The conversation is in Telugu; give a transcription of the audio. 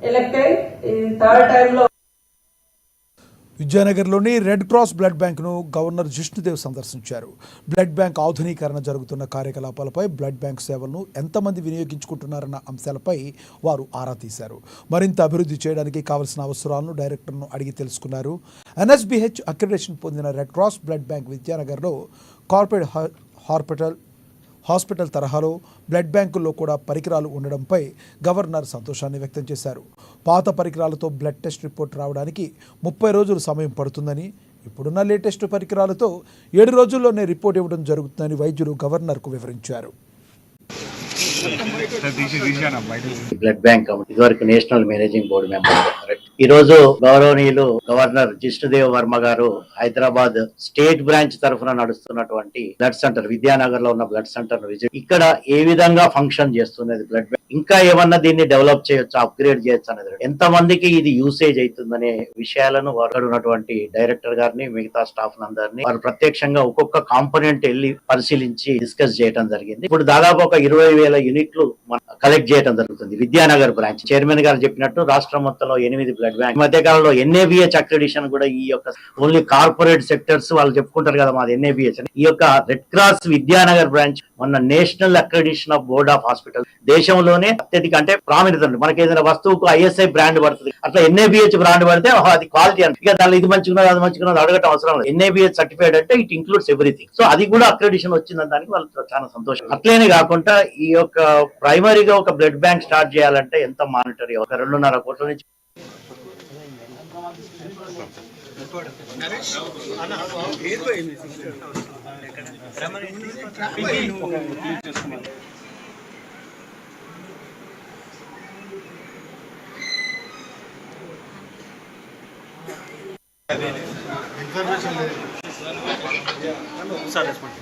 elected in third time లో విద్యానగర్లోని రెడ్ క్రాస్ బ్లడ్ బ్యాంక్ను గవర్నర్ జిష్ణుదేవ్ సందర్శించారు. బ్లడ్ బ్యాంక్ ఆధునీకరణ జరుగుతున్న కార్యకలాపాలపై, బ్లడ్ బ్యాంక్ సేవలను ఎంతమంది వినియోగించుకుంటున్నారన్న అంశాలపై వారు ఆరా తీశారు. మరింత అభివృద్ధి చేయడానికి కావలసిన అవసరాలను డైరెక్టర్ను అడిగి తెలుసుకున్నారు. ఎన్ఎస్బిహెచ్ అక్రిడేషన్ పొందిన రెడ్ క్రాస్ బ్లడ్ బ్యాంక్ విద్యానగర్లో కార్పొరేట్ హాస్పిటల్ తరహాలో బ్లడ్ బ్యాంకుల్లో కూడా పరికరాలు ఉండడంపై గవర్నర్ సంతోషాన్ని వ్యక్తం చేశారు. పాత పరికరాలతో బ్లడ్ టెస్ట్ రిపోర్ట్ రావడానికి 30 రోజులు సమయం పడుతుందని, ఇప్పుడున్న లేటెస్ట్ పరికరాలతో 7 రోజుల్లోనే రిపోర్ట్ ఇవ్వడం జరుగుతుందని వైద్యులు గవర్నర్కు వివరించారు. బ్లడ్ బ్యాంక్ ఇదివరకు నేషనల్ మేనేజింగ్ బోర్డు మెంబర్. ఈ రోజు గౌరవనీయులు గవర్నర్ జిష్ణుదేవ్ వర్మ గారు హైదరాబాద్ స్టేట్ బ్రాంచ్ తరఫున నడుస్తున్నటువంటి బ్లడ్ సెంటర్ విద్యానగర్ లో ఉన్న బ్లడ్ సెంటర్ విజిట్, ఇక్కడ ఏ విధంగా ఫంక్షన్ చేస్తున్నది బ్లడ్ బ్యాంక్, ఇంకా ఏమన్నా దీన్ని డెవలప్ చేయొచ్చు, అప్గ్రేడ్ చేయొచ్చు అనేది, ఎంత మందికి ఇది యూసేజ్ అవుతుందనే విషయాలను వారు ఉన్నటువంటి డైరెక్టర్ గారిని, మిగతా స్టాఫ్ అందరినీ వారు ప్రత్యక్షంగా ఒక్కొక్క కాంపోనెంట్ వెళ్ళి పరిశీలించి డిస్కస్ చేయడం జరిగింది. ఇప్పుడు దాదాపు ఒక 20,000 యూనిట్లు కలెక్ట్ చేయడం జరుగుతుంది. విద్యానగర్ బ్రాంచ్ చైర్మన్ గారు చెప్పినట్టు రాష్ట్రం మొత్తంలో 8 బ్లడ్ బ్యాంక్, మధ్య కాలంలో ఎన్ఏబిహెచ్ అక్రిడిషన్ కూడా ఈ యొక్క ఓన్లీ కార్పొరేట్ సెక్టర్స్ వాళ్ళు చెప్పుకుంటారు కదా మాది ఎన్ఏబిహెచ్ అని, ఈ యొక్క రెడ్ క్రాస్ విద్యానగర్ బ్రాంచ్ మొన్న national accreditation of board of hospital దేశంలోనే అత్యధిక అంటే ప్రామినెంట్ ఉంది. మనకి ఏదైనా వస్తువుకు ఐఎస్ఐ బ్రాండ్ పడుతుంది, అట్లా ఎన్ఏబిహెచ్ బ్రాండ్ పడితే అది క్వాలిటీ అంటే ఇక దానిలో ఇది మంచిగా అది మంచిగా అడగటం అవసరం లేదు. ఎన్ఏబిహెచ్ సర్టిఫైడ్ అంటే ఇట్ ఇంక్లూడ్స్ ఎవ్రీథింగ్. సో అది కూడా అక్రిడిషన్ వచ్చిందని దానికి వాళ్ళు చాలా సంతోషం. అట్లనే కాకుండా ఈ యొక్క ప్రైమరీగా ఒక బ్లడ్ బ్యాంక్ స్టార్ట్ చేయాలంటే ఎంత మానిటరీ, ఒక 2.5 కోట్ల నుంచి ఇన్ఫర్మేషన్ లేదు సార్. రెస్పాండ్